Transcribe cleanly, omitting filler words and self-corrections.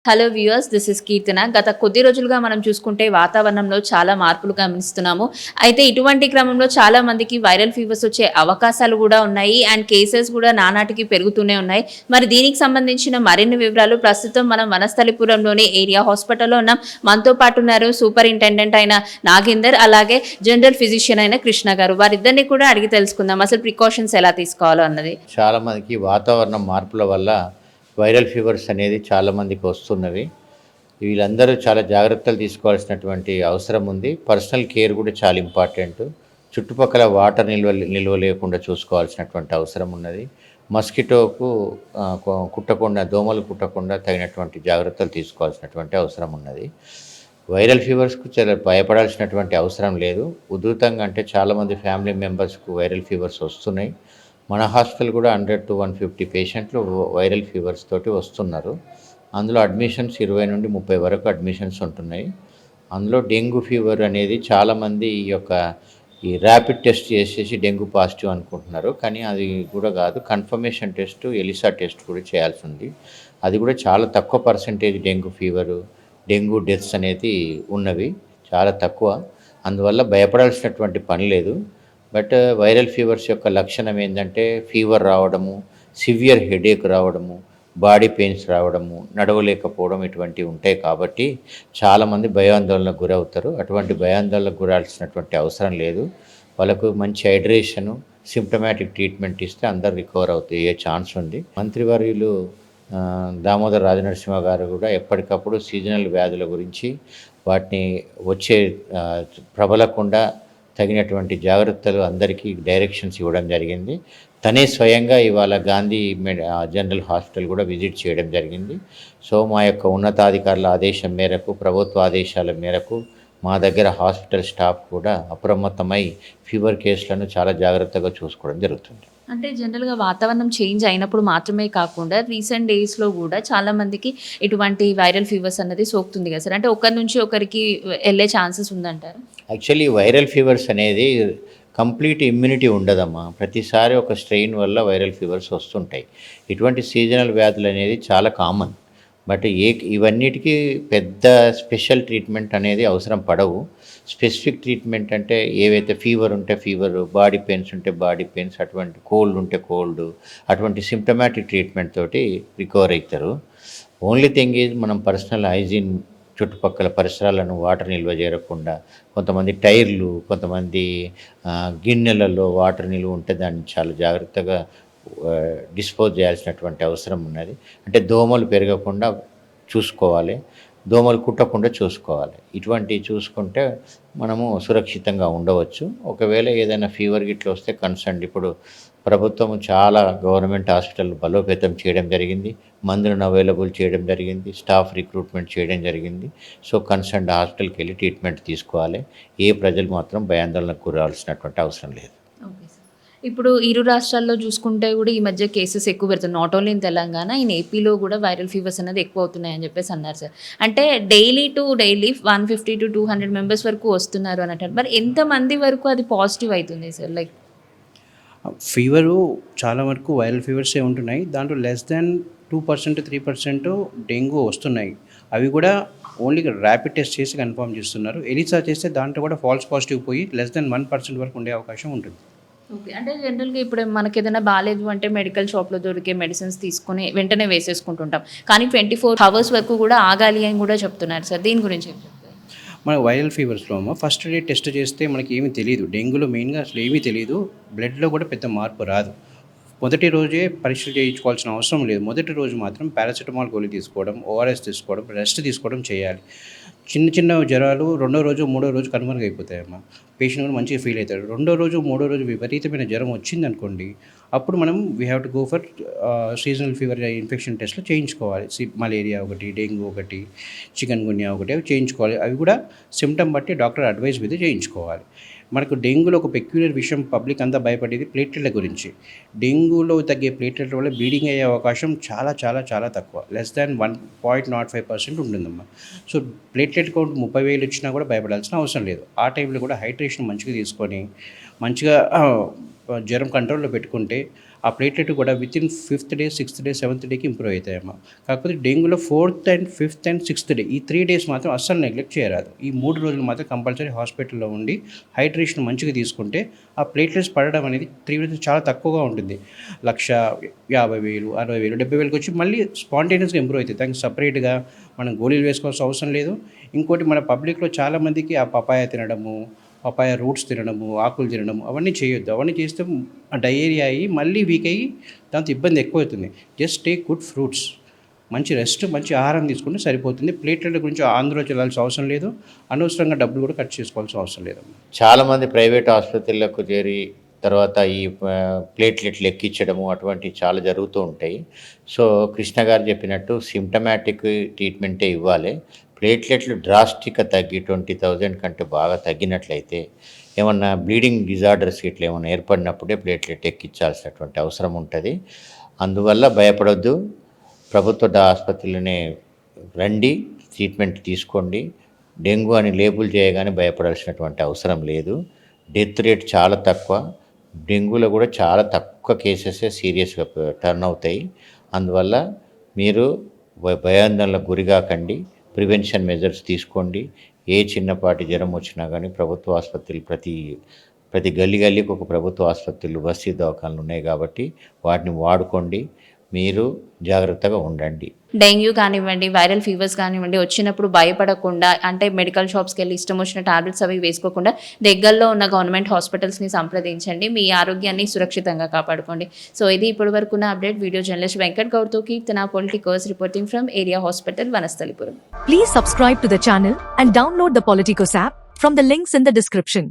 Hello viewers, this is కీర్తన. గత కొద్ది రోజులుగా మనం చూసుకుంటే వాతావరణంలో చాలా మార్పులు గమనిస్తున్నాము. అయితే ఇటువంటి క్రమంలో చాలా మందికి వైరల్ ఫీవర్స్ వచ్చే అవకాశాలు కూడా ఉన్నాయి. అండ్ కేసెస్ కూడా నానాటికి పెరుగుతూనే ఉన్నాయి. మరి దీనికి సంబంధించిన మరిన్ని వివరాలు ప్రస్తుతం మనం వనస్థలిపురంలోని ఏరియా హాస్పిటల్లో ఉన్నాం. మనతో పాటు ఉన్నారు సూపరింటెండెంట్ అయిన నాగేందర్, అలాగే జనరల్ ఫిజిషియన్ అయిన కృష్ణ గారు. వారిద్దరిని కూడా అడిగి తెలుసుకుందాం అసలు ప్రికాషన్స్ ఎలా తీసుకోవాలో అన్నది. చాలా మందికి వాతావరణ మార్పుల వల్ల వైరల్ ఫీవర్స్ అనేది చాలామందికి వస్తున్నవి. వీళ్ళందరూ చాలా జాగ్రత్తలు తీసుకోవాల్సినటువంటి అవసరం ఉంది. పర్సనల్ కేర్ కూడా చాలా ఇంపార్టెంట్. చుట్టుపక్కల వాటర్ నిల్వ లేకుండా చూసుకోవాల్సినటువంటి అవసరం ఉన్నది. మస్కిటోకు కుట్టకుండా, దోమలు కుట్టకుండా తగినటువంటి జాగ్రత్తలు తీసుకోవాల్సినటువంటి అవసరం ఉన్నది. వైరల్ ఫీవర్స్కు చాలా భయపడాల్సినటువంటి అవసరం లేదు. ఉధృతంగా అంటే చాలామంది ఫ్యామిలీ మెంబర్స్కు వైరల్ ఫీవర్స్ వస్తున్నాయి. మన హాస్పిటల్ కూడా 100 to 150 పేషెంట్లు వైరల్ ఫీవర్స్ తోటి వస్తున్నారు. అందులో అడ్మిషన్స్ 20 నుండి 30 వరకు అడ్మిషన్స్ ఉంటున్నాయి. అందులో డెంగ్యూ ఫీవర్ అనేది చాలామంది ఈ ర్యాపిడ్ టెస్ట్ చేసేసి డెంగ్యూ పాజిటివ్ అనుకుంటున్నారు. కానీ అది కూడా కాదు. కన్ఫర్మేషన్ టెస్ట్, ఎలిసా టెస్ట్ కూడా చేయాల్సి ఉంది. అది కూడా చాలా తక్కువ percentage dengue fever, dengue deaths అనేది ఉన్నవి, చాలా తక్కువ. అందువల్ల భయపడాల్సినటువంటి పని లేదు. బట్ వైరల్ ఫీవర్స్ యొక్క లక్షణం ఏంటంటే ఫీవర్ రావడము, సివియర్ హెడేక్ రావడము, బాడీ పెయిన్స్ రావడము, నడవలేకపోవడం ఇటువంటివి ఉంటాయి. కాబట్టి చాలామంది భయాందోళనకు గురవుతారు. అటువంటి భయాందోళనకు గురాల్సినటువంటి అవసరం లేదు. వాళ్ళకు మంచి హైడ్రేషను, సిమ్టమాటిక్ ట్రీట్మెంట్ ఇస్తే అందరు రికవర్ అవుతాయి ఛాన్స్ ఉంది. మంత్రివర్యులు దామోదర్ రాజనరసింహ గారు కూడా ఎప్పటికప్పుడు సీజనల్ వ్యాధుల గురించి, వాటిని వచ్చే ప్రబలకుండా తగినటువంటి జాగ్రత్తలు అందరికీ డైరెక్షన్స్ ఇవ్వడం జరిగింది. తనే స్వయంగా ఇవాళ గాంధీ జనరల్ హాస్పిటల్ కూడా విజిట్ చేయడం జరిగింది. సో మా యొక్క ఉన్నతాధికారుల ఆదేశం మేరకు, ప్రభుత్వ ఆదేశాల మేరకు మా దగ్గర హాస్పిటల్ స్టాఫ్ కూడా అప్రమత్తమై ఫీవర్ కేసులను చాలా జాగ్రత్తగా చూసుకోవడం జరుగుతుంది. అంటే జనరల్‌గా వాతావరణం చేంజ్ అయినప్పుడు మాత్రమే కాకుండా రీసెంట్ డేస్‌లో గూడా చాలామందికి ఇటువంటి వైరల్ ఫీవర్స్ అన్నది సోకుతుంది కదా సార్. అంటే ఒకరి నుంచి ఒకరికి ఎళ్ళే ఛాన్సెస్ ఉందంటారా? యాక్చువల్లీ వైరల్ ఫీవర్స్ అనేది కంప్లీట్ ఇమ్యూనిటీ ఉండదమ్మా. ప్రతిసారి ఒక స్ట్రెయిన్ వల్ల వైరల్ ఫీవర్స్ వస్తుంటాయి. ఇటువంటి సీజనల్ వ్యాధులు అనేది చాలా కామన్. బట్ ఇవన్నిటికీ పెద్ద స్పెషల్ ట్రీట్మెంట్ అనేది అవసరం పడవు. స్పెసిఫిక్ ట్రీట్మెంట్ అంటే ఏవైతే ఫీవర్ ఉంటే ఫీవరు, బాడీ పెయిన్స్ ఉంటే బాడీ పెయిన్స్, అటువంటి కోల్డ్ ఉంటే కోల్డ్, అటువంటి సిమ్టమాటిక్ ట్రీట్మెంట్ తోటి రికవర్ అవుతారు. ఓన్లీ థింగ్ ఈజ్ మనం పర్సనల్ హైజీన్, చుట్టుపక్కల పరిసరాలను వాటర్ నిల్వ చేరకుండా, కొంతమంది టైర్లు, కొంతమంది గిన్నెలలో వాటర్ నిల్వ ఉంటే దాన్ని చాలా జాగ్రత్తగా డిస్పోజ్ చేయాల్సినటువంటి అవసరం ఉన్నది. అంటే దోమలు పెరగకుండా చూసుకోవాలి, దోమలు కుట్టకుండా చూసుకోవాలి. ఇటువంటివి చూసుకుంటే మనము సురక్షితంగా ఉండవచ్చు. ఒకవేళ ఏదైనా ఫీవర్ గిట్ల వస్తే కన్సర్న్, ఇప్పుడు ప్రభుత్వం చాలా గవర్నమెంట్ హాస్పిటల్ బలోపేతం చేయడం జరిగింది, మందులను అవైలబుల్ చేయడం జరిగింది, స్టాఫ్ రిక్రూట్మెంట్ చేయడం జరిగింది. సో కన్సర్న్ హాస్పిటల్కి వెళ్ళి ట్రీట్మెంట్ తీసుకోవాలి. ఏ ప్రజలు మాత్రం భయాందోళనకు గురాల్సినటువంటి అవసరం లేదు. Okay sir. ఇప్పుడు ఇరు రాష్ట్రాల్లో చూసుకుంటే కూడా ఈ మధ్య కేసెస్ ఎక్కువ పెడుతుంది. Not only in Telangana, in ఏపీలో కూడా వైరల్ ఫీవర్స్ అనేది ఎక్కువ అవుతున్నాయని చెప్పేసి అన్నారు సార్. అంటే డైలీ 150 to 200 మెంబర్స్ వరకు వస్తున్నారు అని అంటారు. మరి ఎంతమంది వరకు అది పాజిటివ్ అవుతుంది సార్? లైక్ ఫీవరు చాలా వరకు వైరల్ ఫీవర్సే ఉంటున్నాయి. దాంట్లో లెస్ దాన్ 2%, 3% డెంగ్యూ వస్తున్నాయి. అవి కూడా ఓన్లీ ర్యాపిడ్ టెస్ట్ చేసి కన్ఫర్మ్ చేస్తున్నారు. ఎలిసా చేస్తే దాంట్లో కూడా ఫాల్స్ పాజిటివ్ పోయి లెస్ దాన్ 1% వరకు ఉండే అవకాశం ఉంటుంది. ఓకే. అంటే జనరల్‌గా ఇప్పుడు మనకేదైనా బాలేదు అంటే మెడికల్ షాప్‌లో దొరికే మెడిసిన్స్ తీసుకొని వెంటనే వేసేసుకుంటుంటాం. కానీ 24 అవర్స్ వరకు కూడా ఆగాలి అని కూడా చెప్తున్నారు సార్. దీని గురించి ఏం చెప్తారు? మన వైరల్ ఫీవర్స్లో ఫస్ట్ డే టెస్ట్ చేస్తే మనకి ఏమీ తెలియదు. డెంగ్యూలో మెయిన్గా అసలు ఏమీ తెలియదు. బ్లడ్లో కూడా పెద్ద మార్పు రాదు. మొదటి రోజే పరీక్షలు చేయించుకోవాల్సిన అవసరం లేదు. మొదటి రోజు మాత్రం పారాసిటమాల్ గోళీ తీసుకోవడం, ఓఆర్ఎస్ తీసుకోవడం, రెస్ట్ తీసుకోవడం చేయాలి. చిన్న చిన్న జ్వరాలు రెండో రోజు, మూడో రోజు కనుమరుగైపోతాయమ్మా. పేషెంట్ కూడా మంచిగా ఫీల్ అవుతాడు. రెండో రోజు, మూడో రోజు విపరీతమైన జ్వరం వచ్చిందనుకోండి, అప్పుడు మనం we have to go for seasonal fever infection టెస్ట్లు చేయించుకోవాలి. మలేరియా ఒకటి, డెంగ్యూ ఒకటి, చికెన్ గున్యా ఒకటి, అవి చేయించుకోవాలి. అవి కూడా సిమ్టమ్ బట్టి డాక్టర్ అడ్వైస్ మీద చేయించుకోవాలి. మనకు డెంగ్యూలో ఒక పెక్యులర్ విషయం పబ్లిక్ అంతా భయపడేది ప్లేట్లెట్ల గురించి. డెంగ్యూలో తగ్గే ప్లేట్లెట్ల వల్ల బ్లీడింగ్ అయ్యే అవకాశం చాలా చాలా చాలా తక్కువ, లెస్ దాన్ 1.05% ఉంటుందమ్మా. సో ప్లేట్లెట్ కౌంట్ 30,000 వచ్చినా కూడా భయపడాల్సిన అవసరం లేదు. ఆ టైంలో కూడా హైడ్రేషన్ మంచిగా తీసుకొని మంచిగా జ్వరం కంట్రోల్లో పెట్టుకుంటే ఆ ప్లేట్లెట్ కూడా within 5th day 6th day 7th డేకి ఇంప్రూవ్ అవుతాయమ్మా. కాకపోతే డెంగ్యూలో 4th and 5th and 6th day ఈ 3 డేస్ మాత్రం అస్సలు నెగ్లెక్ట్ చేయరాదు. ఈ 3 రోజులు మాత్రం కంపల్సరీ హాస్పిటల్లో ఉండి హైడ్రేషన్ మంచిగా తీసుకుంటే ఆ ప్లేట్లెట్స్ పడడం అనేది తీవ్రత చాలా తక్కువగా ఉంటుంది. 1,50,000 60,000 70,000కి వచ్చి మళ్ళీ స్పాంటేనియస్గా ఇంప్రూవ్ అవుతాయి. దానికి సపరేట్గా మనం గోళీలు వేసుకోవాల్సిన అవసరం లేదు. ఇంకోటి మన పబ్లిక్లో చాలామందికి ఆ పపాయ తినడము, పపాయ రూట్స్ తినడము, ఆకులు తినడము అవన్నీ చేయొద్దు. అవన్నీ చేస్తే డయేరియా అయ్యి మళ్ళీ వీక్ అయ్యి దాంతో ఇబ్బంది ఎక్కువవుతుంది. జస్ట్ టేక్ గుడ్ ఫ్రూట్స్, మంచి రెస్ట్, మంచి ఆహారం తీసుకుంటే సరిపోతుంది. ప్లేట్లెట్ల గురించి ఆందోళన చెందాల్సిన అవసరం లేదు. అనవసరంగా డబ్బులు కూడా ఖర్చు చేసుకోవాల్సిన అవసరం లేదమ్మా. చాలామంది ప్రైవేట్ ఆసుపత్రులకు చేరి తర్వాత ఈ ప్లేట్లెట్లు ఎక్కించడము అటువంటివి చాలా జరుగుతూ ఉంటాయి. సో కృష్ణ గారు చెప్పినట్టు సిమ్టమాటిక్ ట్రీట్మెంటే ఇవ్వాలి. ప్లేట్లెట్లు డ్రాస్టిక్గా తగ్గి 20,000 కంటే బాగా తగ్గినట్లయితే ఏమన్నా బ్లీడింగ్ డిజార్డర్స్ ఇట్లా ఏమన్నా ఏర్పడినప్పుడే ప్లేట్లెట్ ఎక్కించాల్సినటువంటి అవసరం ఉంటుంది. అందువల్ల భయపడొద్దు, ప్రభుత్వ ఆసుపత్రులనే రండి, ట్రీట్మెంట్ తీసుకోండి. డెంగ్యూ అని లేబుల్ చేయగానే భయపడాల్సినటువంటి అవసరం లేదు. డెత్ రేట్ చాలా తక్కువ. డెంగ్యూలో కూడా చాలా తక్కువ కేసెసే సీరియస్గా టర్న్ అవుతాయి. అందువల్ల మీరు భయాందోళనకు గురికాకండి, ప్రివెన్షన్ మెజర్స్ తీసుకోండి. ఏ చిన్నపాటి జ్వరం వచ్చినా కానీ ప్రభుత్వ ఆసుపత్రులు ప్రతి గల్లీకి ఒక ప్రభుత్వ ఆసుపత్రులు, బస్తీ దవాఖానలు ఉన్నాయి కాబట్టి వాటిని వాడుకోండి. మీరు జాగ్రత్తగా ఉండండి. డెంగ్యూ కానివ్వండి, వైరల్ ఫీవర్స్ కానివ్వండి, వచ్చినప్పుడు భయపడకుండా అంటే మెడికల్ షాప్స్కి వెళ్ళి ఇష్టం వచ్చిన టాబ్లెట్స్ అవి వేసుకోకుండా దగ్గరలో ఉన్న గవర్నమెంట్ హాస్పిటల్స్ని సంప్రదించండి. మీ ఆరోగ్యాన్ని సురక్షితంగా కాపాడుకోండి. సో ఇది ఇప్పటి వరకు ఉన్న అప్డేట్. వీడియో జర్నలిస్ట్ వెంకట్ గౌడ్తో Keerthana, politicos reporting from area hospital, Vanasthalipuram. Please subscribe to the channel and download the Politicos app from the links in the description.